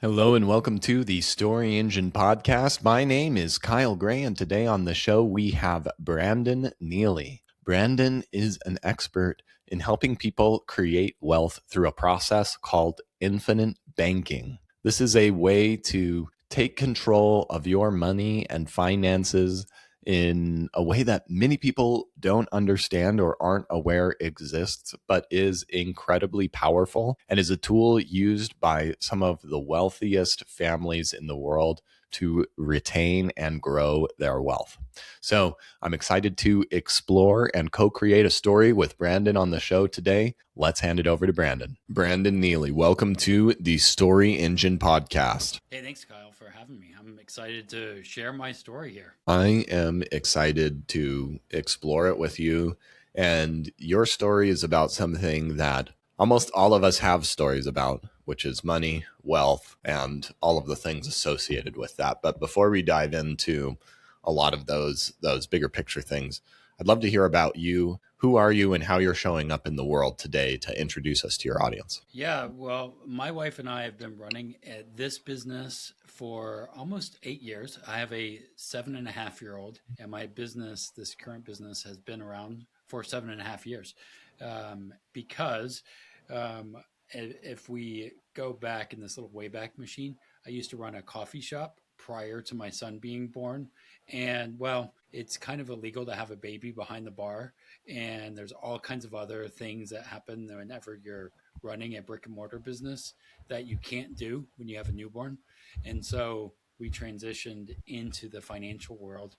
Hello and welcome to the Story Engine podcast. My name is Kyle Gray, and today on the show we have Brandon Neely. Brandon is an expert in helping people create wealth through a process called infinite banking. This is a way to take control of your money and finances in a way that many people don't understand or aren't aware exists, but is incredibly powerful and is a tool used by some of the wealthiest families in the world to retain and grow their wealth. So I'm excited to explore and co-create a story with Brandon on the show today. Let's hand it over to Brandon. Brandon Neely, welcome to the Story Engine podcast. Hey, thanks, Kyle, for having me. I'm excited to share my story here. I am excited to explore it with you. And your story is about something that almost all of us have stories about, which is money, wealth, and all of the things associated with that. But before we dive into a lot of those bigger picture things, I'd love to hear about you. Who are you and how you're showing up in the world today to introduce us to your audience? Yeah, well, my wife and I have been running this business for almost 8 years. I have a 7.5-year-old, and my business, this current business, has been around for 7.5 years. Because if we go back in this little Wayback Machine, I used to run a coffee shop prior to my son being born. And well, it's kind of illegal to have a baby behind the bar. And there's all kinds of other things that happen whenever you're running a brick and mortar business that you can't do when you have a newborn. And so we transitioned into the financial world,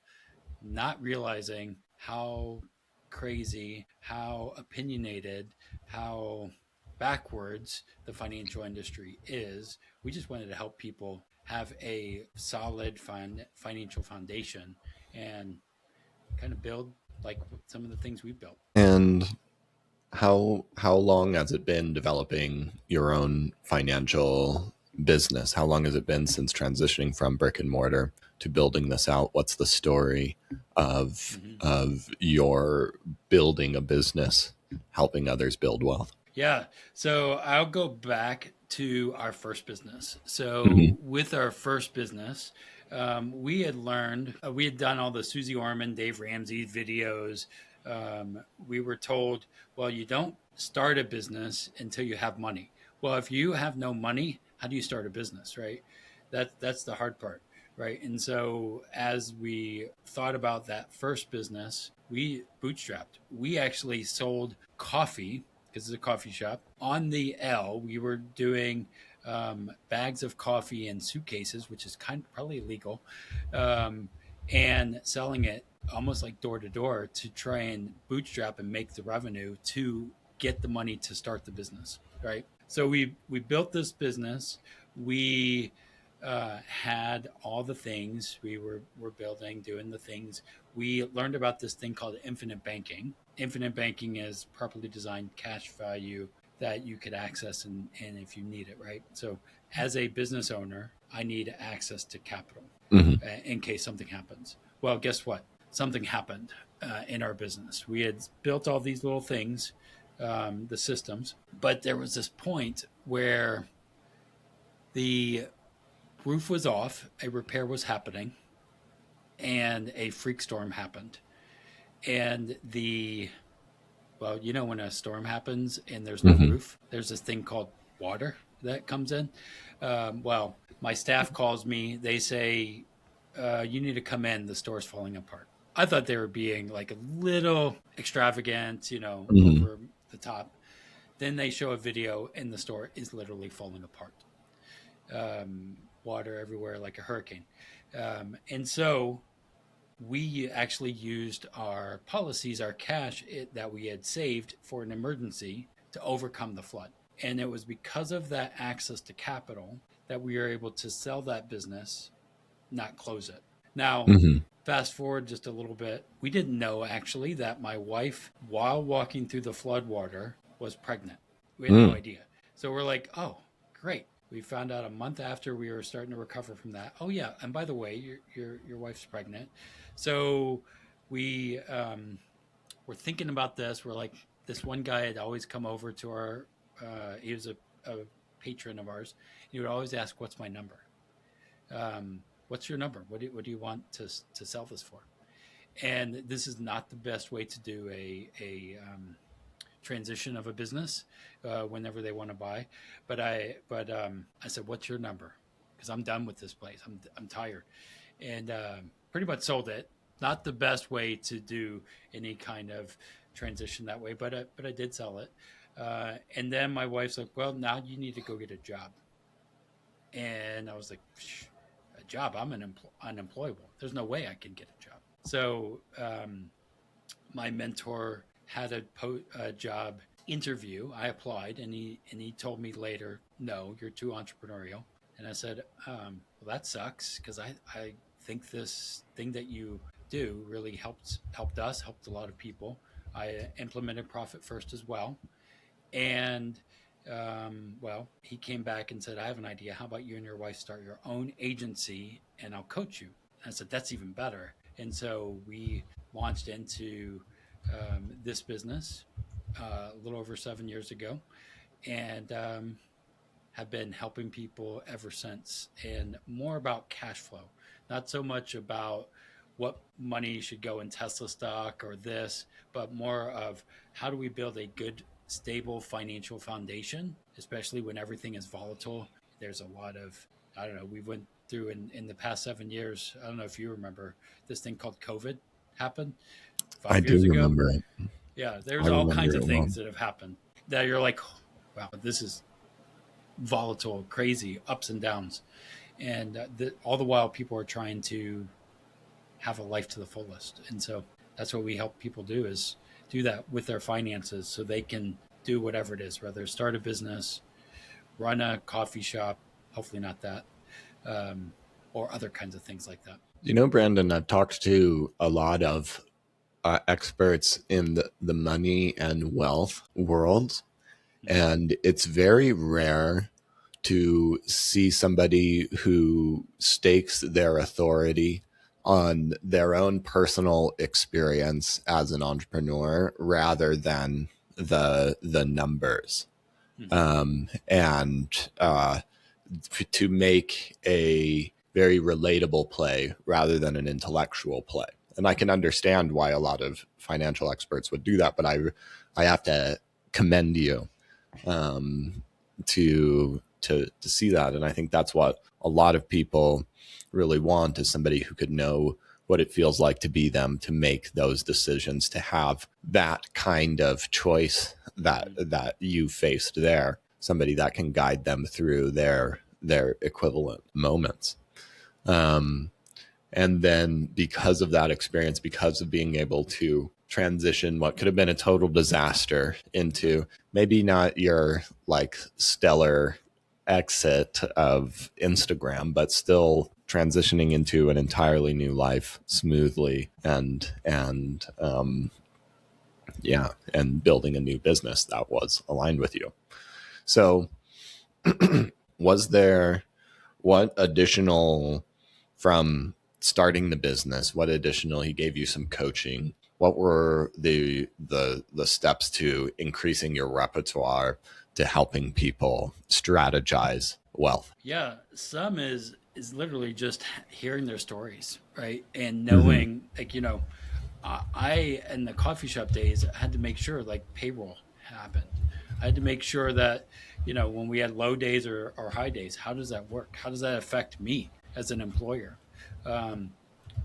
not realizing how crazy, how opinionated, how backwards the financial industry is. We just wanted to help people have a solid financial foundation and kind of build like some of the things we've built. And how long has it been developing your own financial business? How long has it been since transitioning from brick and mortar to building this out? What's the story of Mm-hmm. your building a business, helping others build wealth? Yeah. So I'll go back to our first business. Mm-hmm. So with our first business, we had learned, we had done all the Susie Orman, Dave Ramsey videos. We were told, well, you don't start a business until you have money. Well, if you have no money, how do you start a business, right? That's the hard part, right? And so as we thought about that first business, we bootstrapped. We actually sold coffee because it's a coffee shop. On the L, we were doing bags of coffee in suitcases, which is kind of probably illegal, um, and selling it almost like door to door to try and bootstrap and make the revenue to get the money to start the business. Right. So we built this business. We had all the things were building, doing the things. We learned about this thing called infinite banking. Infinite banking is properly designed cash value that you could access and if you need it, right? So as a business owner, I need access to capital Mm-hmm. in case something happens. Well, guess what? Something happened in our business. We had built all these little things, the systems, but there was this point where the roof was off, a repair was happening, and a freak storm happened. And well, you know, when a storm happens and there's no Mm-hmm. roof, there's this thing called water that comes in. Well, my staff calls me. They say, you need to come in. The store's falling apart. I thought they were being like a little extravagant, Mm-hmm. over the top. Then they show a video and the store is literally falling apart. Water everywhere like a hurricane. And so we actually used our policies, our cash that we had saved for an emergency to overcome the flood. And it was because of that access to capital that we were able to sell that business, not close it. Now, Mm-hmm. fast forward just a little bit, we didn't know actually that my wife, while walking through the flood water, was pregnant. We had no Mm. idea. So we're like, oh, great. We found out a month after we were starting to recover from that. Oh yeah, and by the way, your wife's pregnant. So we were thinking about this. We're like, this one guy had always come over to our. He was a patron of ours, He would always ask, "What's my number? What's your number? What do you want to sell this for?" And this is not the best way to do a transition of a business whenever they want to buy. But I said, "What's your number?" Because I'm done with this place. I'm tired, and pretty much sold it. Not the best way to do any kind of transition that way, but I did sell it. And then my wife's like, "Well, now you need to go get a job." And I was like, "A job? I'm unemployable. There's no way I can get a job." So my mentor had a job interview. I applied, and he told me later, "No, you're too entrepreneurial." And I said, "Well, that sucks because I think this thing that you do really helped us, helped a lot of people. I implemented profit first as well, and well, he came back and said, "I have an idea. How about you and your wife start your own agency, and I'll coach you?" And I said, "That's even better." And so we launched into this business a little over 7 years ago, and have been helping people ever since. And more about cash flow, not so much about what money should go in Tesla stock or this, but more of how do we build a good, stable financial foundation, especially when everything is volatile. There's a lot of, I don't know, we went through in the past 7 years. I don't know if you remember this thing called COVID happened I 5 years do ago. remember it. Yeah, I there's all remember kinds of it well. things that have happened that you're like, wow, this is volatile, crazy, ups and downs. And all the while, people are trying to have a life to the fullest. And so that's what we help people do is do that with their finances so they can do whatever it is, whether start a business, run a coffee shop, hopefully not that, or other kinds of things like that. You know, Brandon, I've talked to a lot of experts in the money and wealth worlds, Mm-hmm. and it's very rare to see somebody who stakes their authority on their own personal experience as an entrepreneur rather than the numbers, Mm-hmm. and to make a very relatable play rather than an intellectual play. And I can understand why a lot of financial experts would do that, but I have to commend you to see that. And I think that's what a lot of people really want is somebody who could know what it feels like to be them, to make those decisions, to have that kind of choice that Mm-hmm. you faced there, somebody that can guide them through their equivalent moments. Um, and then because of that experience, because of being able to transition what could have been a total disaster into maybe not your like stellar exit of Instagram, but still transitioning into an entirely new life smoothly and and building a new business that was aligned with you. So was there what additional from starting the business, what additional he gave you some coaching, what were the steps to increasing your repertoire to helping people strategize wealth? Yeah, some is literally just hearing their stories, right? And Mm-hmm. knowing, like, I in the coffee shop days had to make sure like payroll happened. I had to make sure that when we had low days or high days, how does that work? How does that affect me as an employer? Um,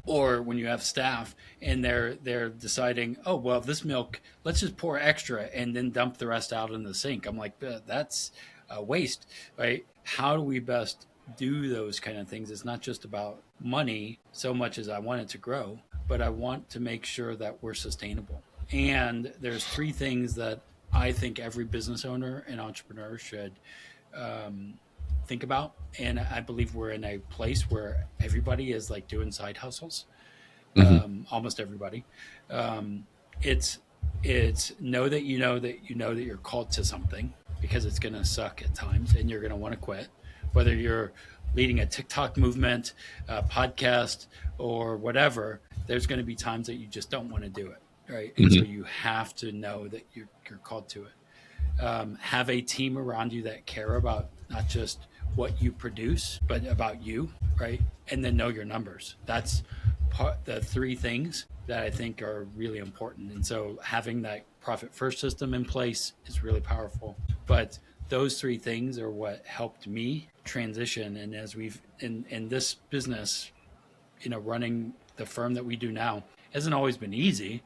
or when you have staff and they're deciding, oh well, this milk, let's just pour extra and then dump the rest out in the sink. I'm like, that's a waste, right? How do we best do those kind of things? It's not just about money so much as I want it to grow, but I want to make sure that we're sustainable. And there's three things that I think every business owner and entrepreneur should um, think about. And I believe we're in a place where everybody is like doing side hustles. Mm-hmm. Almost everybody. Um, it's it's know that that you're called to something because it's going to suck at times and you're going to want to quit. Whether you're leading a TikTok movement, a podcast, or whatever, there's going to be times that you just don't want to do it, right? And so Mm-hmm. you have to know that you're called to it. Have a team around you that care about not just what you produce, but about you, right? And then know your numbers. That's the three things that I think are really important. And so having that profit first system in place is really powerful. But those three things are what helped me transition. And as we've in this business, running the firm that we do now hasn't always been easy,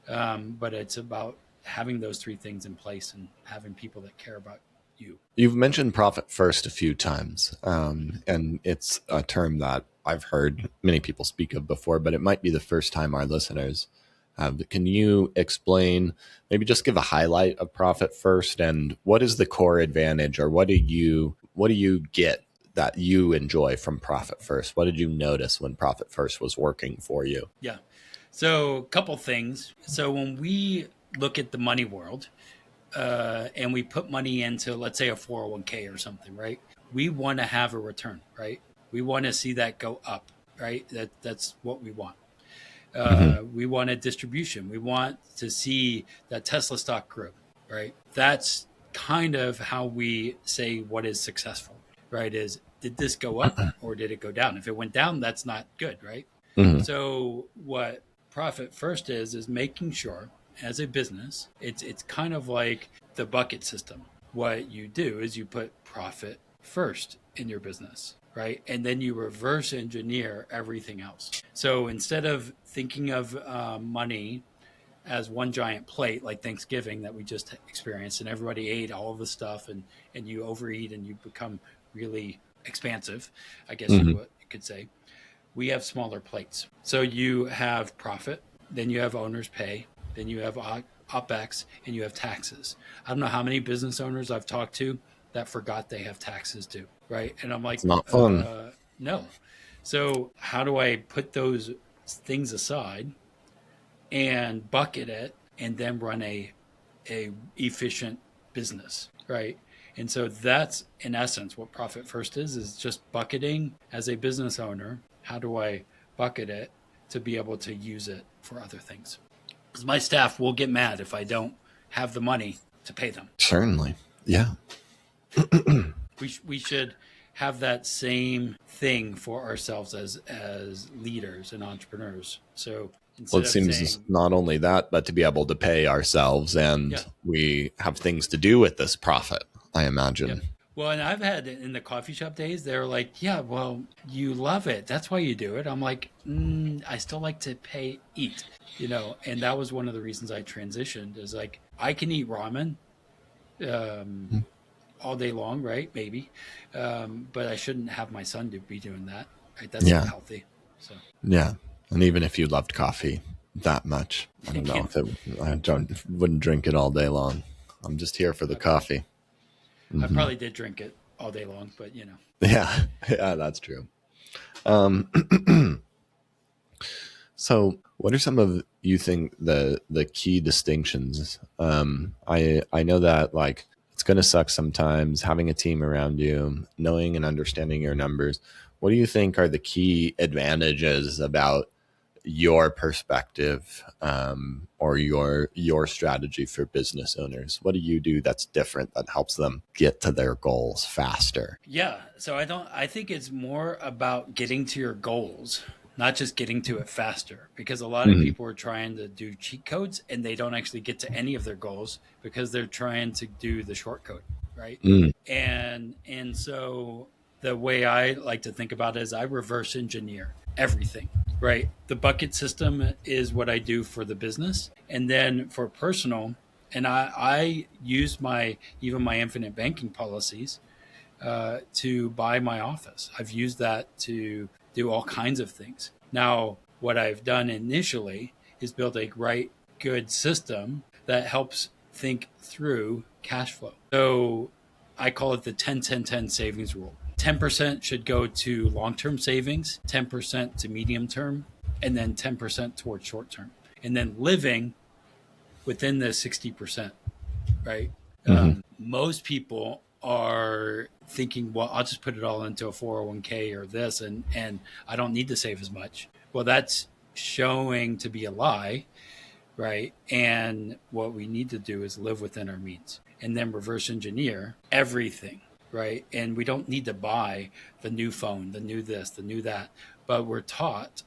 but it's about having those three things in place and having people that care about you. You've mentioned profit first a few times, and it's a term that I've heard many people speak of before, but it might be the first time our listeners have. Can you explain, maybe just give a highlight of profit first, and what is the core advantage, or what do you get that you enjoy from profit first? What did you notice when profit first was working for you? Yeah. So a couple things. So when we look at the money world, and we put money into, let's say, a 401k or something, right? We want to have a return, right? We want to see that go up, right? That's what we want. Mm-hmm. We want a distribution. We want to see that Tesla stock grow, right? That's kind of how we say what is successful, right? Is did this go up or did it go down? If it went down, that's not good, right? Mm-hmm. So what profit first is making sure as a business, it's kind of like the bucket system. What you do is you put profit first in your business, right? And then you reverse engineer everything else. So instead of thinking of money as one giant plate like Thanksgiving that we just experienced, and everybody ate all of the stuff, and you overeat and you become really expansive, I guess Mm-hmm. you could say, we have smaller plates. So you have profit, then you have owner's pay, then you have OPEX, and you have taxes. I don't know how many business owners I've talked to that forgot they have taxes due, right? And I'm like, It's not fun. no. So how do I put those things aside and bucket it and then run a efficient business, right? And so that's in essence what profit first is just bucketing as a business owner. How do I bucket it to be able to use it for other things? Because my staff will get mad if I don't have the money to pay them. Certainly. Yeah. We should have that same thing for ourselves as leaders and entrepreneurs. So Well, instead it of seems saying, not only that, but to be able to pay ourselves, yeah, and we have things to do with this profit, I yep. imagine. Well, and I've had in the coffee shop days, they're like, yeah, well, you love it. That's why you do it. I'm like, I still like to eat. And that was one of the reasons I transitioned is like, I can eat ramen um, all day long, right? Maybe. But I shouldn't have my son to be doing that, right? That's not Yeah. healthy. So, Yeah. And even if you loved coffee that much, I don't know yeah, if I wouldn't drink it all day long. I'm just here for the I probably, coffee. I Hmm. probably did drink it all day long, but Yeah. Yeah, that's true. Um, so what are some of you think the key distinctions? I know that like it's going to suck sometimes having a team around you, knowing and understanding your numbers. What do you think are the key advantages about your perspective, or your strategy for business owners? What do you do that's different that helps them get to their goals faster? Yeah, so I think it's more about getting to your goals, not just getting to it faster because a lot of Mm-hmm. people are trying to do cheat codes and they don't actually get to any of their goals because they're trying to do the short code, right? And so the way I like to think about it is I reverse engineer everything, right? The bucket system is what I do for the business, and then for personal, and I use my infinite banking policies to buy my office. I've used that to do all kinds of things. Now, what I've done initially is build a right good system that helps think through cash flow. So I call it the 10-10-10 savings rule. 10% should go to long term savings, 10% to medium term, and then 10% towards short term. And then living within the 60%, right? Mm-hmm. Most people are thinking, well, I'll just put it all into a 401k or this, and I don't need to save as much. Well, that's showing to be a lie, right? And what we need to do is live within our means and then reverse engineer everything. right? And we don't need to buy the new phone, the new this, the new that, but we're taught,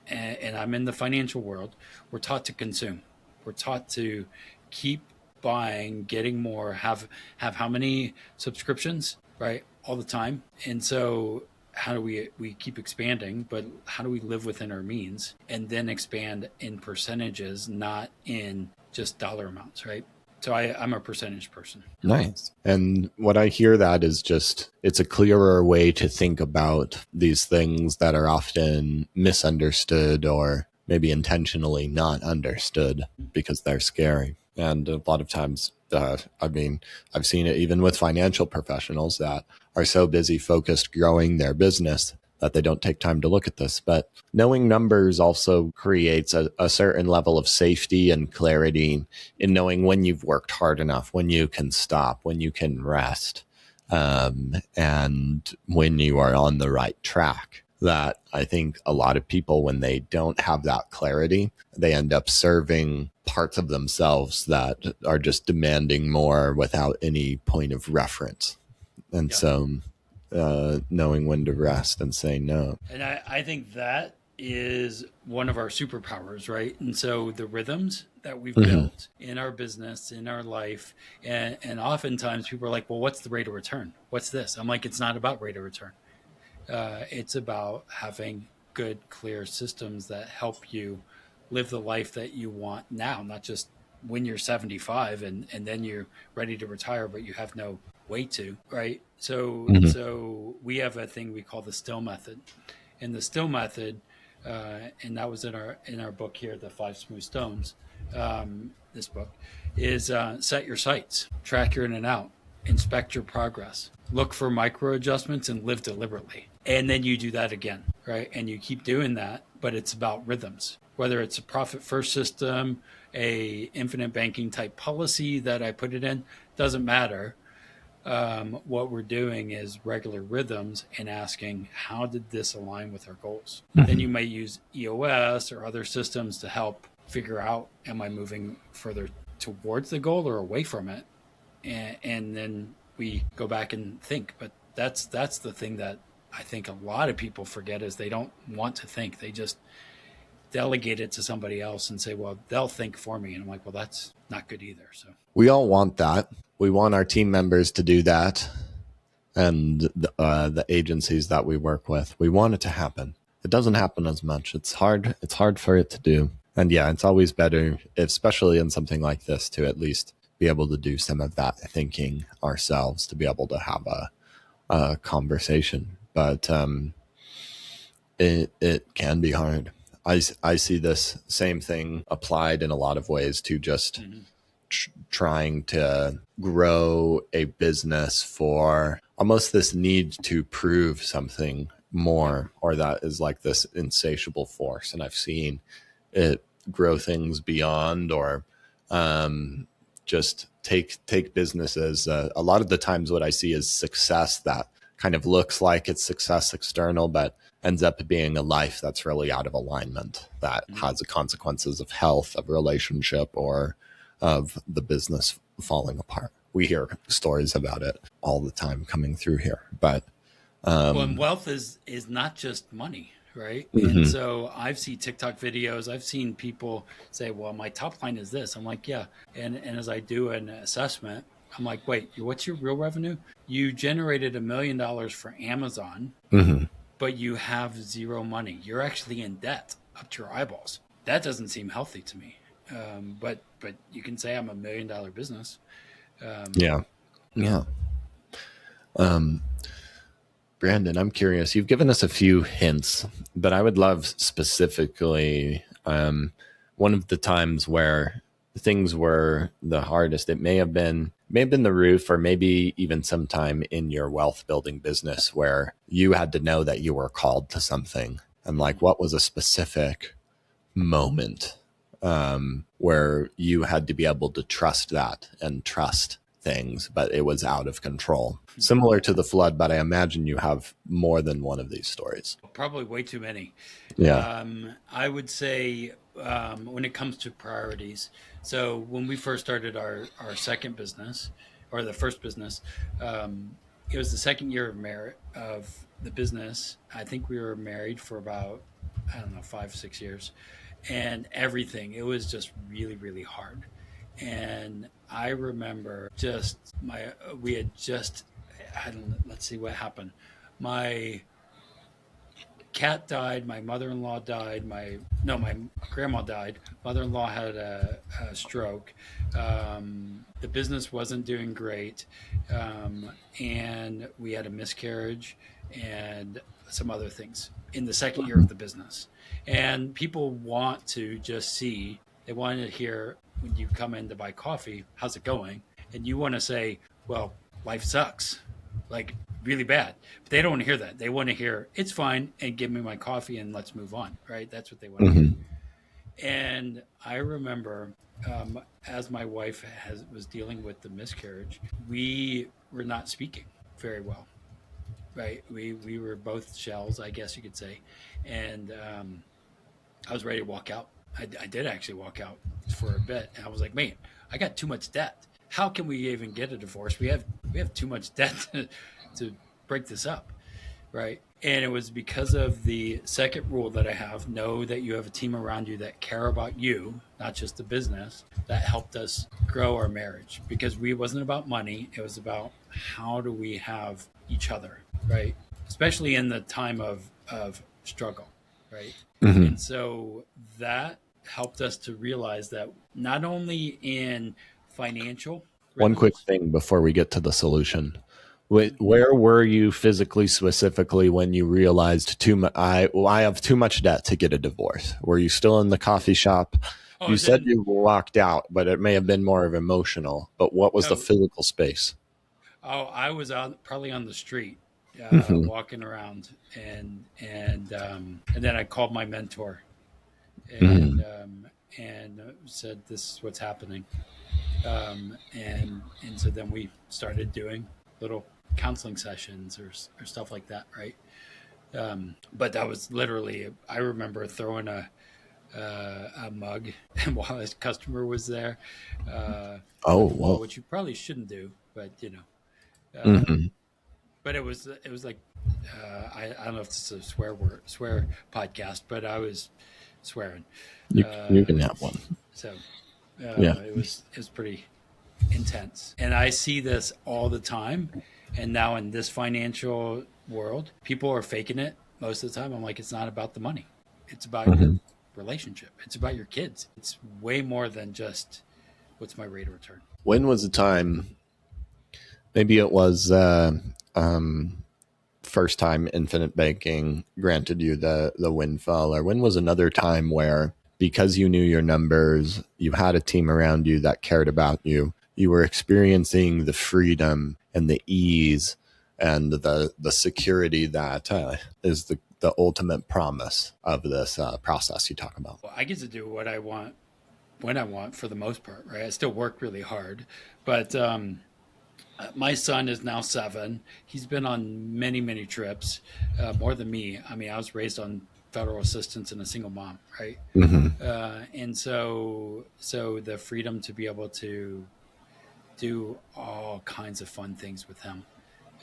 and I'm in the financial world, we're taught to consume. We're taught to keep buying, getting more, have how many subscriptions, right? All the time. And so how do we keep expanding, but how do we live within our means and then expand in percentages, not in just dollar amounts, right? So I'm a percentage person. Nice. And what I hear that is just, it's a clearer way to think about these things that are often misunderstood or maybe intentionally not understood because they're scary. And a lot of times, I've seen it even with financial professionals that are so busy focused growing their business that they don't take time to look at this. But knowing numbers also creates a certain level of safety and clarity in knowing when you've worked hard enough, when you can stop, when you can rest, and when you are on the right track. That I think a lot of people, when they don't have that clarity, they end up serving parts of themselves that are just demanding more without any point of reference. And Yeah. so knowing when to rest and say no. And I think that is one of our superpowers, right? And so the rhythms that we've Mm-hmm. built in our business, in our life, and oftentimes people are like, well, what's the rate of return? What's this? I'm like, it's not about rate of return. It's about having good, clear systems that help you live the life that you want now, not just when you're 75 and then you're ready to retire, but you have no way to, right? So, Mm-hmm. so we have a thing we call the still method, and the still method, and that was in our book here, the Five Smooth Stones. This book is set your sights, track your in and out, inspect your progress, look for micro adjustments, and live deliberately. And then you do that again, right? And you keep doing that, but it's about rhythms. Whether it's a profit first system, a infinite banking type policy that I put it in, doesn't matter. What we're doing is regular rhythms and asking, how did this align with our goals? Then Mm-hmm. you might use EOS or other systems to help figure out, am I moving further towards the goal or away from it? And then we go back and think. But that's the thing that I think a lot of people forget is they don't want to think. They just delegate it to somebody else and say, well, they'll think for me. And I'm like, well, that's not good either. So We all want that. We want our team members to do that, and the agencies that we work with. We want it to happen. It doesn't happen as much. It's hard. It's hard for it to do. And yeah, it's always better, especially in something like this, to at least be able to do some of that thinking ourselves, to be able to have a conversation. But it can be hard. I see this same thing applied in a lot of ways to just mm-hmm. trying to grow a business for almost this need to prove something Yep. more, or that is like this insatiable force. And I've seen it grow things beyond, or just take businesses. A lot of the times, what I see is success that kind of looks like it's success external, but ends up being a life that's really out of alignment, that Mm-hmm. has the consequences of health, of relationship, or of the business falling apart. We hear stories about it all the time coming through here. But Well, and wealth is not just money, right? And mhm. so I've seen TikTok videos. I've seen people say, "Well, my top line is this." I'm like, "Yeah." And as I do an assessment, I'm like, "Wait, what's your real revenue? You generated $1 million for Amazon, Mhm. but you have zero money. You're actually in debt up to your eyeballs. That doesn't seem healthy to me." But you can say I'm $1 million business. Um, Yeah. Yeah. Brandon, I'm curious. You've given us a few hints, but I would love specifically one of the times where things were the hardest. It may have been the roof, or maybe even sometime in your wealth building business where you had to know that you were called to something. And like, what was a specific moment where you had to be able to trust that and trust things, but it was out of control. Similar to the flood, but I imagine you have more than one of these stories. Probably way too many. Yeah. I would say when it comes to priorities. So when we first started our second business or the first business, um, it was the second year of the business. I think we were married for about, I don't know, 5, 6 years, and everything. It was just really, really hard. And I remember just we had just, I don't know, let's see what happened. My cat died. My mother-in-law died. My grandma died. Mother-in-law had a stroke. The business wasn't doing great, and we had a miscarriage and some other things in the second year of the business. And people want to just see. They want to hear when you come in to buy coffee, how's it going? And you want to say, well, life sucks, like really bad. But they don't want to hear that. They want to hear it's fine and give me my coffee and let's move on. Right? That's what they want to hear. Hmm. And I remember, as my wife was dealing with the miscarriage, we were not speaking very well. Right? We were both shells, I guess you could say, and I was ready to walk out. I did actually walk out for a bit, and I was like, man, I got too much debt. How can we even get a divorce? We have too much debt to break this up, right? And it was because of the second rule that I have: know that you have a team around you that care about you, not just the business. That helped us grow our marriage because we wasn't about money; it was about how do we have each other, right? Especially in the time of struggle, right? Hmm. And so that helped us to realize that not only in financial One quick rhythms. thing before we get to the solution. Mhm. Where were you physically, specifically, when you realized too much? I have too much debt to get a divorce. Were you still in the coffee shop? Oh, I You was said in. you walked out, but it may have been more of emotional. But what was the Oh, physical space? oh, I was out probably on the street, Hmm. walking around, and then I called my mentor and Hmm. um, and said, "This is what's happening." And so then we started doing little counseling sessions or stuff like that, right? But that was literally, I remember throwing a mug and while his customer was there, Oh, on the wall, whoa. which you probably shouldn't do, but Hmm. but it was like, I don't know if it's a swear podcast, but I was swearing. You Uh, can have one. so Yeah. it was pretty intense, and I see this all the time. And now in this financial world, people are faking it most of the time. I'm like, it's not about the money; it's about your Hmm. relationship. It's about your kids. It's way more than just what's my rate of return. When was the time? Maybe it was um, first time infinite banking granted you the windfall, or when was another time where because you knew your numbers, you had a team around you that cared about you, you were experiencing the freedom and the ease and the security that is the ultimate promise of this process you talk about. Well, I get to do what I want when I want for the most part, right? I still work really hard, but my son is now 7. He's been on many, many trips, more than me. I mean, I was raised on federal assistance and a single mom, right? Hmm. And so the freedom to be able to do all kinds of fun things with him.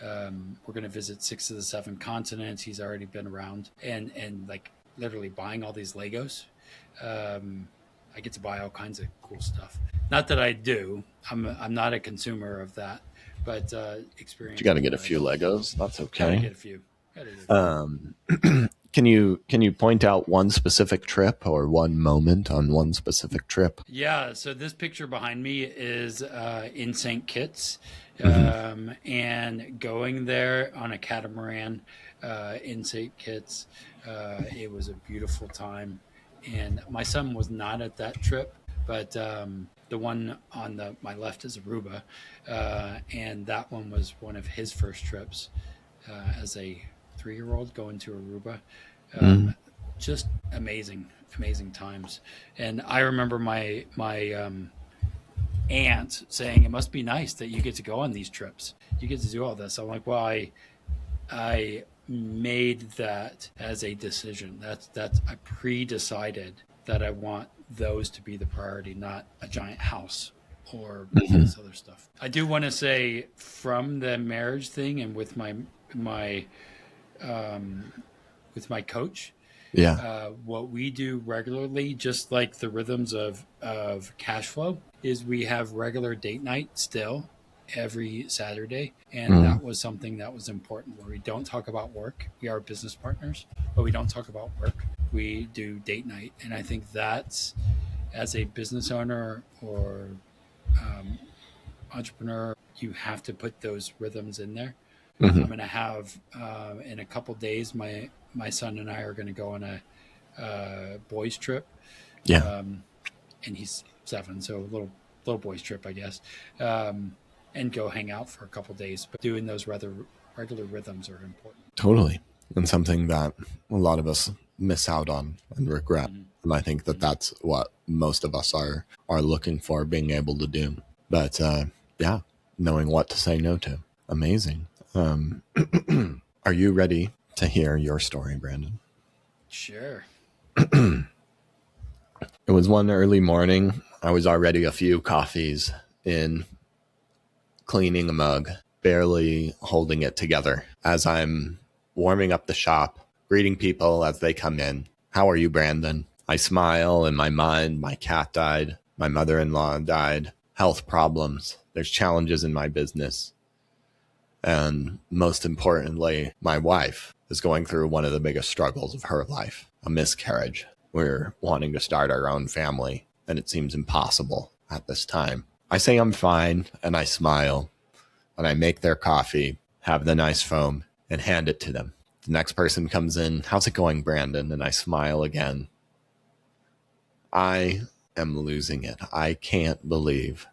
We're going to visit 6 of the 7 continents. He's already been around, and like literally buying all these Legos. Um, I get to buy all kinds of cool stuff. Not that I do. I'm not a consumer of that, but You got to experience get a few wise, Legos. That's gotta okay. get a few. Gotta get a few. Um, can you point out one specific trip or one moment on one specific trip? Yeah, so this picture behind me is in St. Kitts, Hmm. and going there on a catamaran in St. Kitts. It was a beautiful time, and my son was not at that trip, but the one on my left is Aruba, and that one was one of his first trips as a 3-year-old going to Aruba. Um, Mm. just amazing, amazing times. And I remember my aunt saying, "It must be nice that you get to go on these trips. You get to do all this." I'm like, "Well, I made that as a decision. That's I pre-decided that I want those to be the priority, not a giant house or Hmm. this other stuff. I do want to say from the marriage thing and with my um, with my coach, Yeah. what we do regularly, just like the rhythms of cash flow, is we have regular date night still every Saturday. And Mm-hmm. that was something that was important where we don't talk about work. We are business partners, but we don't talk about work. We do date night. And I think that's, as a business owner or um, entrepreneur, you have to put those rhythms in there. I'm Hmm. going to have in a couple days, my son and I are going to go on a boys trip, Yeah. and he's 7, so a little boys trip, I guess, um, and go hang out for a couple days. But doing those rather regular rhythms are important. Totally. And something that a lot of us miss out on and regret. Mm-hmm. And I think that Mm-hmm. that's what most of us are looking for, being able to do. But yeah, knowing what to say no to. Amazing. Um, are you ready to hear your story, Brandon? Sure. It was one early morning. I was already a few coffees in, cleaning a mug, barely holding it together as I'm warming up the shop, greeting people as they come in. How are you, Brandon? I smile. In my mind, my cat died. My mother-in-law died. Health problems. There's challenges in my business. And most importantly, my wife is going through one of the biggest struggles of her life, a miscarriage. We're wanting to start our own family, and it seems impossible at this time. I say I'm fine, and I smile, and I make their coffee, have the nice foam, and hand it to them. The next person comes in. How's it going, Brandon? And I smile again. I am losing it. I can't believe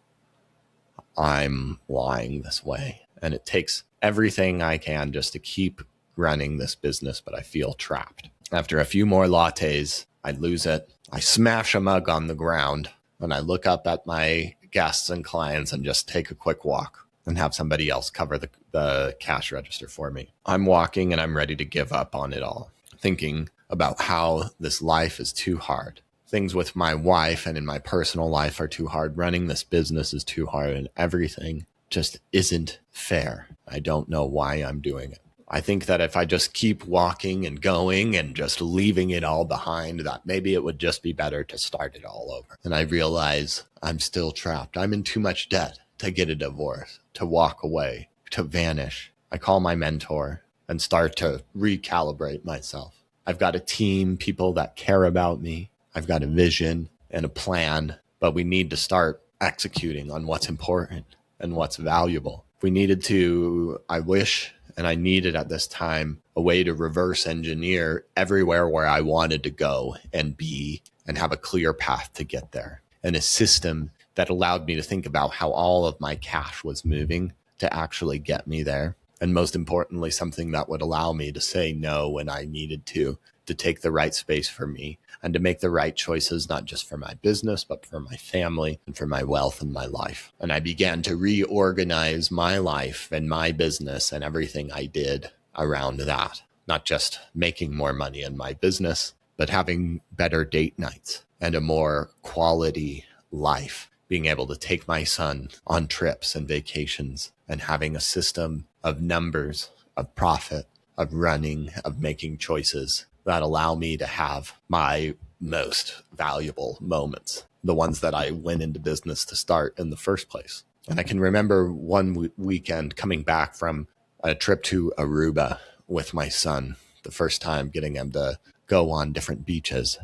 I'm lying this way. And it takes everything I can just to keep running this business, but I feel trapped. After a few more lattes, I lose it. I smash a mug on the ground, and I look up at my guests and clients and just take a quick walk and have somebody else cover the cash register for me. I'm walking and I'm ready to give up on it all, thinking about how this life is too hard. Things with my wife and in my personal life are too hard. Running this business is too hard, and everything just isn't fair. I don't know why I'm doing it. I think that if I just keep walking and going and just leaving it all behind, that maybe it would just be better to start it all over. And I realize I'm still trapped. I'm in too much debt to get a divorce, to walk away, to vanish. I call my mentor and start to recalibrate myself. I've got a team, people that care about me. I've got a vision and a plan, but we need to start executing on what's important and what's valuable. We needed to, I wish, and I needed at this time, a way to reverse engineer everywhere where I wanted to go and be and have a clear path to get there. And a system that allowed me to think about how all of my cash was moving to actually get me there. And most importantly, something that would allow me to say no when I needed to take the right space for me and to make the right choices, not just for my business, but for my family and for my wealth and my life. And I began to reorganize my life and my business and everything I did around that, not just making more money in my business, but having better date nights and a more quality life, being able to take my son on trips and vacations and having a system of numbers, of profit, of running, of making choices that allow me to have my most valuable moments, the ones that I went into business to start in the first place. And I can remember one weekend coming back from a trip to Aruba with my son, the first time getting him to go on different beaches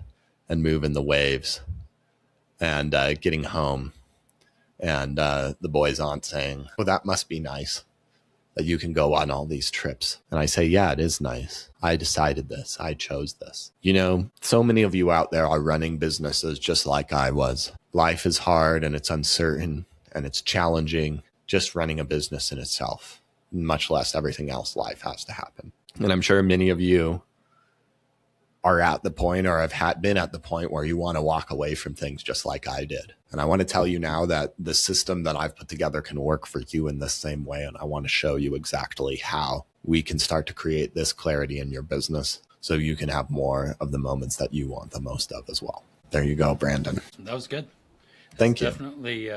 and move in the waves, and getting home and the boy's aunt saying, "Oh, that must be nice that you can go on all these trips." And I say, yeah, it is nice. I decided this. I chose this. You know, so many of you out there are running businesses just like I was. Life is hard and it's uncertain and it's challenging, just running a business in itself, much less everything else life has to happen. And I'm sure many of you are at the point or have been at the point where you want to walk away from things just like I did. And I want to tell you now that the system that I've put together can work for you in the same way. And I want to show you exactly how we can start to create this clarity in your business so you can have more of the moments that you want the most of as well. There you go, Brandon. That was good. That's Thank you. definitely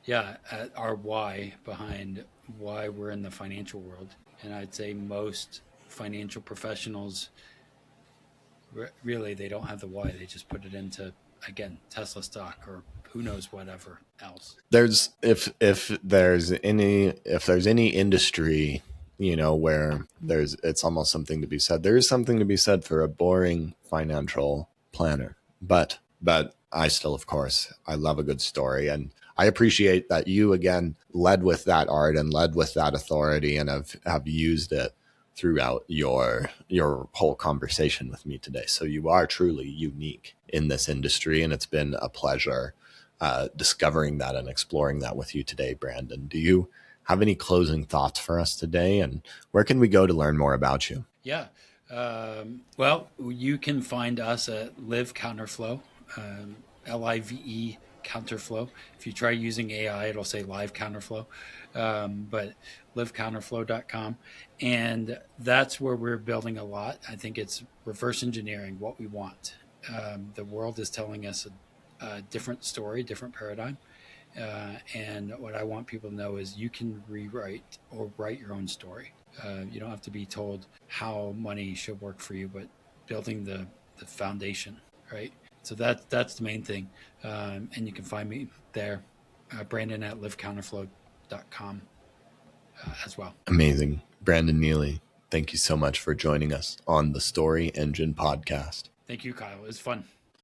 Yeah, our why behind why we're in the financial world. And I'd say most financial professionals really they don't have the why. They just put it into, again, Tesla stock or who knows whatever else. There's if there's any industry, where it's almost something to be said. There is something to be said for a boring financial planner. But I still, of course, I love a good story, and I appreciate that you again led with that art and led with that authority, and have used it throughout your whole conversation with me today. So you are truly unique in this industry, and it's been a pleasure discovering that and exploring that with you today, Brandon. Do you have any closing thoughts for us today? And where can we go to learn more about you? Yeah. Well, you can find us at Live Counterflow, LIVE Counterflow. If you try using AI, it'll say Live Counterflow, but livecounterflow.com. And that's where we're building a lot. I think it's reverse engineering what we want. The world is telling us a different story, different paradigm. And what I want people to know is you can rewrite or write your own story. You don't have to be told how money should work for you, but building the foundation, right? So that's the main thing. And you can find me there, Brandon at livecounterflow.com as well. Amazing. Brandon Neely, thank you so much for joining us on the Story Engine podcast. Thank you, Kyle. It was fun.